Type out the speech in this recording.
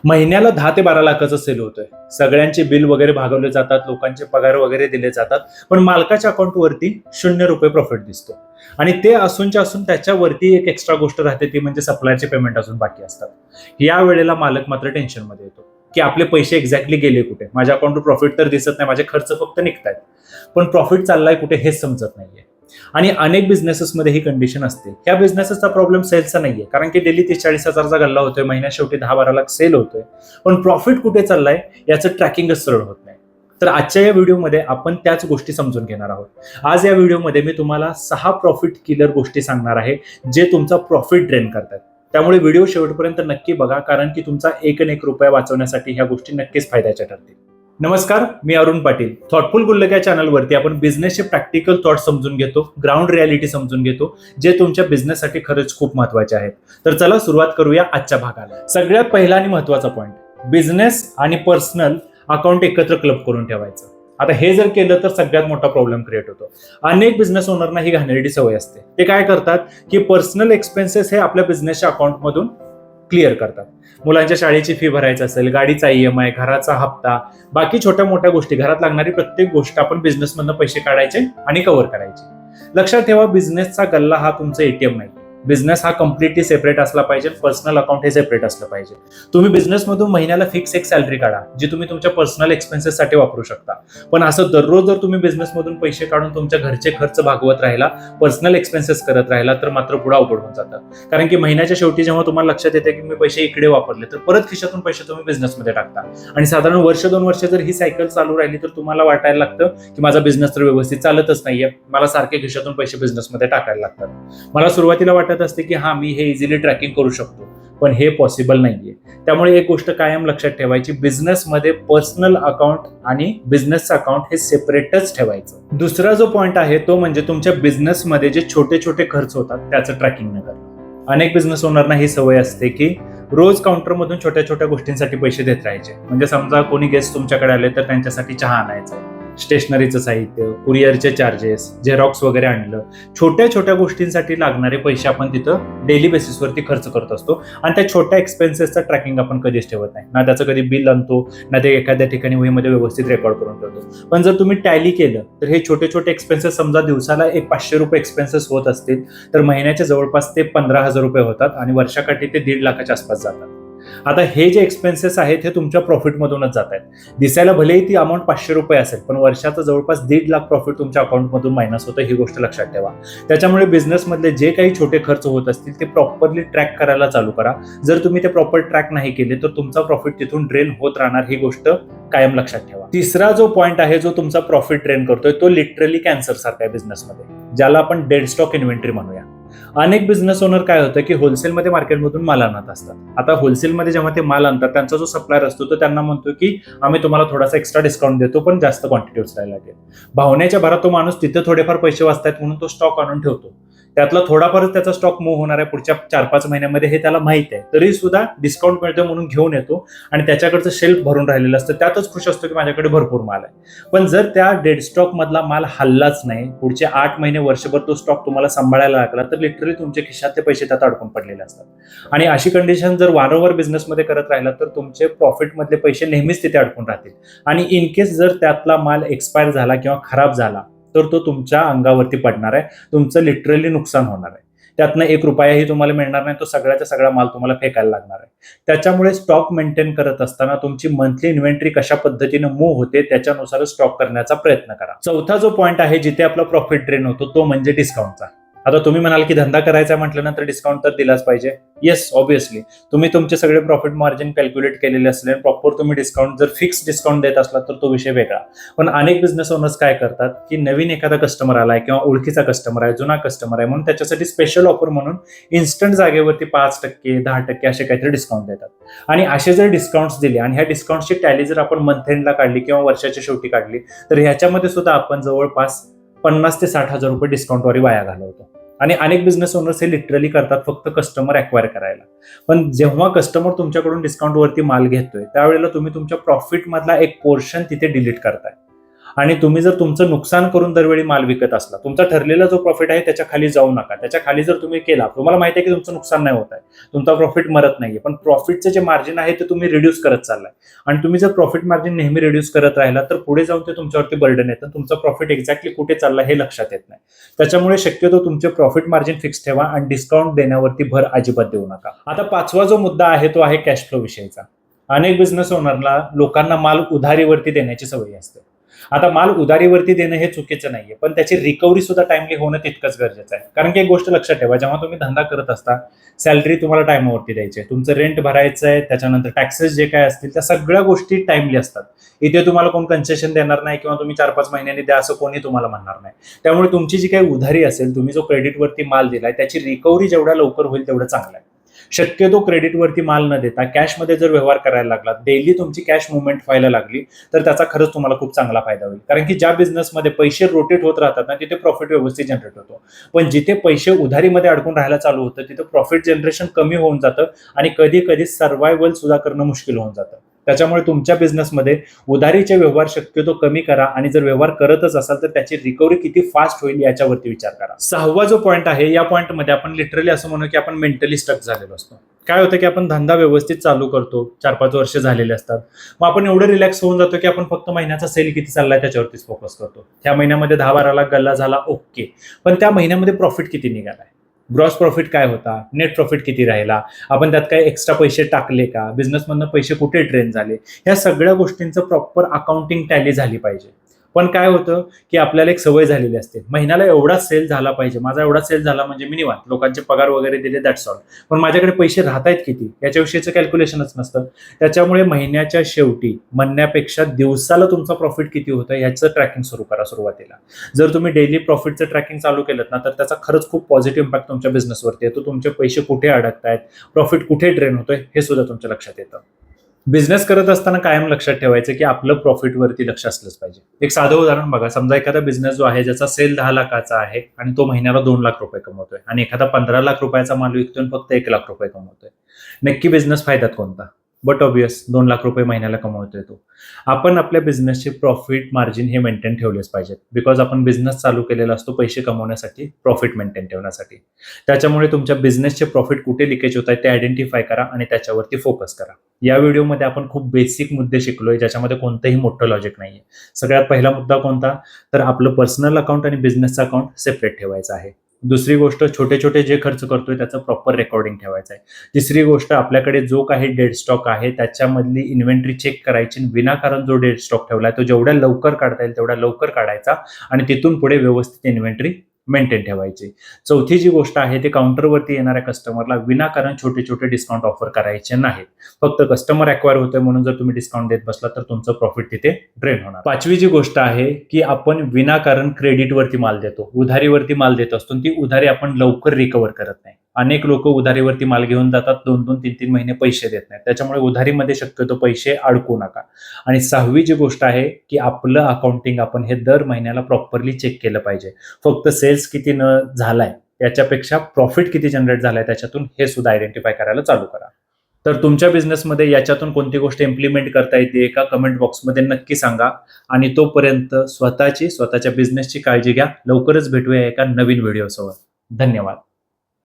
महिन्याला 10 ते 12 लाखाचं सेल होतोय. सगळ्यांचे बिल वगैरे भागवले जातात, लोकांचे पगार वगैरे दिले जातात, पण मालकाच्या अकाउंटवरती ₹0 प्रॉफिट दिसतो. आणि ते असूनच्या असून त्याच्यावरती एक एक्स्ट्रा गोष्ट राहते, ती म्हणजे सप्लायरचे पेमेंट अजून बाकी असतात. या वेळेला मालक मात्र टेन्शनमध्ये येतो की आपले पैसे एक्झॅक्टली गेले कुठे, माझ्या अकाउंटवर प्रॉफिट तर दिसत नाही, माझे खर्च फक्त निघतायत, पण प्रॉफिट चाललाय कुठे हेच समजत नाहीये. आणि अनेक बिझनेसेसमध्ये ही कंडिशन असते. ह्या बिझनेसचा प्रॉब्लेम सेलचा नाहीये, कारण की डेली 30-40 हजारचा गल्ला होतोय, महिन्यात शेवटी 10-12 लाख सेल होतोय, पण प्रॉफिट कुठे चाललाय याचं ट्रॅकिंगच सरळ होत नाही. तर आजच्या या व्हिडिओमध्ये आपण त्याच गोष्टी समजून घेणार आहोत. आज या व्हिडिओमध्ये मी तुम्हाला 6 प्रॉफिट किलर गोष्टी सांगणार आहे, जे तुमचा प्रॉफिट ड्रेन करतात. त्यामुळे व्हिडिओ शेवटपर्यंत नक्की बघा, कारण की तुमचा एक न एक रुपया वाचवण्यासाठी ह्या गोष्टी नक्कीच फायद्याच्या ठरतील. नमस्कार, मी अरुण पाटील. थॉटफुल गुल्लक या चॅनलवरती आपण बिझनेसचे प्रॅक्टिकल थॉट समजून घेतो, ग्राउंड रियालिटी समजून घेतो, जे तुमच्या बिझनेससाठी खरंच खूप महत्वाचे आहेत. तर चला सुरुवात करूया आजच्या भागाला. सगळ्यात पहिला आणि महत्वाचा पॉइंट, बिझनेस आणि पर्सनल अकाउंट एकत्र क्लब करून ठेवायचं. आता हे जर केलं तर सगळ्यात मोठा प्रॉब्लेम क्रिएट होतो. अनेक बिझनेस ओनरना ही घाणेरडी सवय असते. ते काय करतात की पर्सनल एक्सपेन्सेस हे आपल्या बिझनेसच्या अकाउंटमधून क्लिअर करतात. मुलांच्या शाळेची फी भरायची असेल, गाडीचा EMI, घराचा हप्ता, बाकी छोट्या मोठ्या गोष्टी, घरात लागणारी प्रत्येक गोष्ट आपण बिझनेसमधनं पैसे काढायचे आणि कव्हर करायचे. लक्षात ठेवा, बिझनेसचा गल्ला हा तुमचा ATM नाही. बिझनेस हा कम्प्लिटली सेपरेट असला पाहिजे, पर्सनल अकाउंट हे सेपरेट असलं पाहिजे. तुम्ही बिझनेसमधून महिन्याला फिक्स एक सॅलरी काढा, जी तुम्ही तुमच्या पर्सनल एक्सपेन्सेससाठी वापरू शकता. पण असं दररोज जर तुम्ही बिझनेसमधून पैसे काढून तुमच्या घरचे खर्च भागवत राहिला, पर्सनल एक्सपेन्सेस करत राहिला, तर मात्र पुढे अवघड होऊन जातं. कारण की महिन्याच्या शेवटी जेव्हा तुम्हाला लक्षात येते की मी पैसे इकडे वापरले, तर परत खिशातून पैसे तुम्ही बिझनेसमध्ये टाकता. आणि साधारण 1-2 वर्ष जर ही सायकल चालू राहिली, तर तुम्हाला वाटायला लागतं की माझा बिझनेस तर व्यवस्थित चालतच नाहीये, मला सारखे खिशातून पैसे बिझनेसमध्ये टाकायला लागतात. मला सुरुवातीला वाटत असते की हा, मी हे इझिली ट्रॅकिंग करू शकतो, पण हे पॉसिबल नाहीये. त्यामुळे एक गोष्ट कायम लक्षात ठेवायची, बिझनेसमध्ये पर्सनल अकाउंट आणि बिझनेसचं अकाउंट हे सेपरेटच ठेवायचं. दुसरा जो पॉइंट आहे तो म्हणजे तुमच्या बिझनेसमध्ये जे छोटे छोटे खर्च होतात त्याचं ट्रॅकिंग न करणं. अनेक बिझनेस ओनरना ही सवय असते की रोज काउंटरमधून छोट्या छोट्या गोष्टींसाठी पैसे देत राहायचे. म्हणजे समजा कोणी गेस्ट तुमच्याकडे आले तर त्यांच्यासाठी चहा आणायचं, स्टेशनरीचं साहित्य, कुरिअरचे चार्जेस, झेरॉक्स वगैरे आणलं, छोट्या छोट्या गोष्टींसाठी लागणारे पैसे आपण तिथं डेली बेसिसवरती खर्च करत असतो. आणि त्या छोट्या एक्सपेन्सेसचा ट्रॅकिंग आपण कधीच ठेवत नाही, ना त्याचं कधी बिल आणतो, ना ते एखाद्या ठिकाणी वहीमध्ये व्यवस्थित रेकॉर्ड करून ठेवतो. पण जर तुम्ही टॅली केलं तर हे छोटे छोटे एक्सपेन्सेस, समजा दिवसाला एक ₹500 एक्सपेन्सेस होत असतील, तर महिन्याच्या जवळपास ते ₹15,000 होतात आणि वर्षाकाठी ते 1.5 लाखाच्या आसपास जातात. आता हे जे एक्सपेन्सेस आहेत हे तुमच्या प्रॉफिटमधूनच जात आहेत. दिसायला भलेही ती अमाऊंट ₹500 असेल, पण वर्षाचं जवळपास 1.5 लाख प्रॉफिट तुमच्या अकाउंटमधून मायनस होतं, ही गोष्ट लक्षात ठेवा. त्याच्यामुळे बिझनेसमधले जे काही छोटे खर्च होत असतील ते प्रॉपरली ट्रॅक करायला चालू करा. जर तुम्ही ते प्रॉपर ट्रॅक नाही केले तर तुमचा प्रॉफिट तिथून ड्रेन होत राहणार, ही गोष्ट कायम लक्षात ठेवा. तिसरा जो पॉइंट आहे जो तुमचा प्रॉफिट ड्रेन करतोय, तो लिटरली कॅन्सर सारखा आहे बिझनेसमध्ये, ज्याला आपण डेड स्टॉक इन्व्हेंटरी म्हणूया. अनेक बिझनेस ओनर काय होतं की होलसेलमध्ये मार्केटमधून माल आणत असतात. आता होलसेलमध्ये जेव्हा ते माल आणतात, त्यांचा जो सप्लायर असतो तो त्यांना म्हणतो की आम्ही तुम्हाला थोडासा एक्स्ट्रा डिस्काउंट देतो, पण जास्त क्वांटिटी उचलायला लागेल. भावनेच्या भरात तो माणूस तिथे थोडेफार पैसे वाचतायत म्हणून तो स्टॉक आणून ठेवतो. त्यातला थोडाफारच त्याचा स्टॉक मूव्ह होणार आहे पुढच्या 4-5 महिन्यामध्ये, हे त्याला माहित आहे. तरी सुद्धा डिस्काउंट मिळतो म्हणून घेऊन येतो आणि त्याच्याकडचं शेल्फ भरून राहिलेलं असतं, त्यातच खुश असतो की माझ्याकडे भरपूर माल आहे. पण जर त्या डेड स्टॉक मधला माल हल्लाच नाही, पुढचे 8 महिने वर्षभर तो स्टॉक तुम्हाला सांभाळायला लागला, तर लिटरली तुमच्या खिशातले पैसे त्यात अडकून पडलेले असतात. आणि अशी कंडिशन जर वारंवार बिझनेसमध्ये करत राहिला तर तुमचे प्रॉफिटमधले पैसे नेहमीच तिथे अडकून राहतील. आणि इन केस जर त्यातला माल एक्सपायर झाला किंवा खराब झाला तर तो तुमच्या अंगावरती पडणार आहे, तुमचं लिटरली नुकसान होणार आहे. त्यातनं ₹1ही तुम्हाला मिळणार नाही, तो सगळ्याचा सगळा माल तुम्हाला फेकायला लागणार आहे. त्याच्यामुळे स्टॉक मेंटेन करत असताना तुमची मंथली इन्व्हेंटरी कशा पद्धतीने मूव्ह होते त्याच्यानुसार स्टॉक करण्याचा प्रयत्न करा. चौथा जो पॉइंट आहे जिथे आपला प्रॉफिट ड्रेन होतो, तो म्हणजे डिस्काउंटचा. आता तुम्ही म्हणाल की धंदा करायचा म्हटल्यानंतर डिस्काउंट तर दिलाच पाहिजे. येस, ऑब्व्हियसली तुम्ही तुमचे सगळे प्रॉफिट मार्जिन कॅल्क्युलेट केलेले असले आणि प्रॉपर तुम्ही डिस्काउंट जर फिक्स डिस्काउंट देत असला तर तो विषय वेगळा. पण अनेक बिझनेस ओनर्स काय करतात की नवीन एखादा कस्टमर आलाय किंवा ओळखीचा कस्टमर आहे, जुना कस्टमर आहे, म्हणून त्याच्यासाठी स्पेशल ऑफर म्हणून इन्स्टंट जागेवरती 5%, 10% असे काहीतरी डिस्काउंट देतात. आणि असे जर डिस्काउंट्स दिले आणि ह्या डिस्काउंटची टॅली जर आपण मंथ एंडला काढली किंवा वर्षाच्या शेवटी काढली, तर ह्याच्यामध्ये सुद्धा आपण जवळपास ₹50,000 ते ₹60,000 डिस्काउंटवर वाया घालवतो. आणि अनेक बिझनेस ओनर्स हे लिटरली करतात फक्त कस्टमर अक्वायर करायला. पण जेव्हा कस्टमर तुमच्याकडून डिस्काउंटवरती माल घेतोय त्यावेळेला तुम्ही तुमच्या प्रॉफिट मधला एक पोर्शन तिथे डिलीट करताय. आणि तुम्ही जर तुमचं नुकसान करून दरवेळी माल विकत असला, तुमचा ठरलेला जो प्रॉफिट आहे त्याच्या खाली जाऊ नका. त्याच्या खाली जर तुम्ही केला, तुम्हाला माहिती आहे की तुमचं नुकसान नाही होत आहे, तुमचा प्रॉफिट मरत नाहीये, पण प्रॉफिटचं जे मार्जिन आहे ते तुम्ही रिड्यूस करत चाललाय. आणि तुम्ही जर प्रॉफिट मार्जिन नेहमी रिड्यूस करत राहिला तर पुढे जाऊन ते तुमच्यावरती बर्डन येतं. तुमचं प्रॉफिट एक्झॅक्टली कुठे चाललं हे लक्षात येत नाही. त्याच्यामुळे शक्यतो तुमचे प्रॉफिट मार्जिन फिक्स ठेवा आणि डिस्काउंट देण्यावरती भर अजिबात देऊ नका. आता 5वा जो मुद्दा आहे तो आहे कॅश फ्लो विषयीचा. अनेक बिझनेस ओनरला लोकांना माल उधारीवरती देण्याची सवय असते. आता माल उधारीवरती देणं हे चुकीचं नाहीये, पण त्याची रिकव्हरी सुद्धा टाइमली होणं तितकंच गरजेचं आहे. कारण की एक गोष्ट लक्षात ठेवा, जेव्हा तुम्ही धंदा करत असता, सॅलरी तुम्हाला टाइमवरती द्यायची आहे, तुमचं रेंट भरायचं आहे, त्याच्यानंतर टॅक्सेस जे काय असतील त्या सगळ्या गोष्टी टाइमली असतात. इथे तुम्हाला कोण कन्सेशन देणार नाही किंवा तुम्ही 4-5 महिन्यांनी द्या असं कोणी तुम्हाला म्हणणार नाही. त्यामुळे तुमची जी काही उधारी असेल, तुम्ही जो क्रेडिटवरती माल दिलाय त्याची रिकव्हरी जेवढ्या लवकर होईल तेवढं चांगलं आहे. शक्यतो क्रेडिटवरती माल न देता कॅशमध्ये जर व्यवहार करायला लागला, डेली तुमची कॅश मुवमेंट व्हायला लागली तर त्याचा खरंच तुम्हाला खूप चांगला फायदा होईल. कारण की ज्या बिझनेसमध्ये पैसे रोटेट होत राहतात ना, तिथे प्रॉफिट व्यवस्थित जनरेट होतो. पण जिथे पैसे उधारीमध्ये अडकून राहायला चालू होतं तिथे प्रॉफिट जनरेशन कमी होऊन जातं आणि कधी कधी सर्व्हायवल सुद्धा करणं मुश्किल होऊन जातं. त्याच्यामुळे तुमच्या बिझनेसमध्ये उधारीचे व्यवहार शक्यतो कमी करा आणि जर व्यवहार करतच असाल तर त्याची रिकव्हरी किती फास्ट होईल याच्यावरती विचार करा. 6वा जो पॉईंट आहे, या पॉईंटमध्ये आपण लिटरली असं म्हणू की आपण मेंटली स्टक झालेलो असतो. काय होतं की आपण धंदा व्यवस्थित चालू करतो, 4-5 वर्ष झालेले असतात, मग आपण एवढं रिलॅक्स होऊन जातो की आपण फक्त महिन्याचा सेल किती चाललाय त्याच्यावरतीच फोकस करतो. त्या महिन्यामध्ये 10-12 लाख गल्ला झाला, ओके, पण त्या महिन्यामध्ये प्रॉफिट किती निघालाय, ग्रॉस प्रॉफिट काय होता, नेट प्रॉफिट किती राहिला, आपण त्यात काही एक्स्ट्रा पैसे टाकले का, बिझनेसमधनं पैसे कुठे ड्रेन झाले, ह्या सगळ्या गोष्टींचं प्रॉपर अकाउंटिंग टॅली झाली पाहिजे. पण काय होतं की आपल्याला एक सवय झालेली असते, महिन्याला एवढा सेल झाला पाहिजे, माझा एवढा सेल झाला म्हणजे मी निवांत, लोकांचे पगार वगैरे दिले, दॅट्स ऑल. पण माझ्याकडे पैसे राहत आहेत किती याच्याविषयीचं कॅल्क्युलेशनच नसतं. त्याच्यामुळे महिन्याच्या शेवटी म्हणण्यापेक्षा दिवसाला तुमचा प्रॉफिट किती होतं याचं ट्रॅकिंग सुरू करा सुरुवातीला. जर तुम्ही डेली प्रॉफिटचं ट्रॅकिंग चालू केलं ना तर त्याचा खरंच खूप पॉझिटिव्ह इम्पॅक्ट तुमच्या बिझनेसवरती येतो. तुमचे पैसे कुठे अडकतायत, प्रॉफिट कुठे ड्रेन होतोय हे सुद्धा तुमच्या लक्षात येतं. बिझनेस करत असताना कायम लक्षात ठेवायचं की आपलं प्रॉफिटवरती लक्ष असलंच पाहिजे. एक साधं उदाहरण बघा, समजा एखादा बिझनेस जो आहे ज्याचा सेल 10 लाखाचा आहे आणि तो महिन्याला 2 लाख रुपये कमवतोय आणि एखादा 15 लाख रुपयाचा माल विकतोय आणि फक्त 1 लाख रुपये कमवतोय. नक्की बिझनेस फायद्यात कोणता? बट ऑब्वियस 2 लाख रुपये महिन्याला कमवतोय तो. आपण आपल्या बिझनेसचे प्रॉफिट मार्जिन हे मेंटेन ठेवलेच पाहिजेत, बिकॉज आपण बिझनेस चालू केलेला असतो पैसे कमवण्यासाठी, प्रॉफिट मेंटेन ठेवण्यासाठी. त्याच्यामुळे तुमच्या बिझनेसचे प्रॉफिट कुठे लिकेज होत आहे ते आयडेंटिफाय करा आणि त्याच्यावरती फोकस करा. या व्हिडिओमध्ये आपण खूप बेसिक मुद्दे शिकलोय ज्याच्यामध्ये कोणतंही मोठं लॉजिक नाहीये. सगळ्यात पहिला मुद्दा कोणता, तर आपलं पर्सनल अकाउंट आणि बिझनेसचं अकाउंट सेपरेट ठेवायचं आहे. दुसरी गोष्ट, छोटे छोटे जे खर्च करतोय त्याचं प्रॉपर रेकॉर्डिंग ठेवायचं आहे. तिसरी गोष्ट, आपल्याकडे जो काही डेड स्टॉक आहे त्याच्यामधली इन्व्हेंटरी चेक करायची, विनाकारण जो डेड स्टॉक ठेवलाय तो जेवढ्या लवकर काढता येईल तेवढ्या लवकर काढायचा आणि तिथून पुढे व्यवस्थित इन्व्हेंटरी मेंटेन ठेवायची. चौथी जी गोष्ट आहे ते काउंटरवरती येणाऱ्या कस्टमरला विनाकारण छोटे छोटे डिस्काउंट ऑफर करायचे नाहीत. फक्त कस्टमर अक्वायर होतोय म्हणून जर तुम्ही डिस्काउंट देत बसला तर तुमचं प्रॉफिट तिथे ड्रेन होणार. 5वी जी गोष्ट आहे की आपण विनाकारण क्रेडिटवरती माल देतो, उधारीवरती माल देत असतो, ती उधारी आपण लवकर रिकव्हर करत नाही. अनेक लोक उधारीवरती माल घेऊन जातात, 2-2, 3-3 महिने पैसे देत नाहीत. त्याच्यामुळे उधारीमध्ये शक्यतो पैसे अडकू नका. आणि 6वी जी गोष्ट आहे की आपलं अकाउंटिंग आपण हे दर महिन्याला प्रॉपरली चेक केलं पाहिजे. फक्त सेल्स किती न झालाय याच्यापेक्षा प्रॉफिट किती जनरेट झालाय त्याच्यातून हे सुद्धा आयडेंटिफाय करायला चालू करा. तर तुमच्या बिझनेसमध्ये याच्यातून कोणती गोष्ट इम्प्लिमेंट करता येते एका कमेंट बॉक्समध्ये नक्की सांगा. आणि तोपर्यंत स्वतःच्या बिझनेसची काळजी घ्या. लवकरच भेटूया एका नवीन व्हिडिओसोबत. धन्यवाद.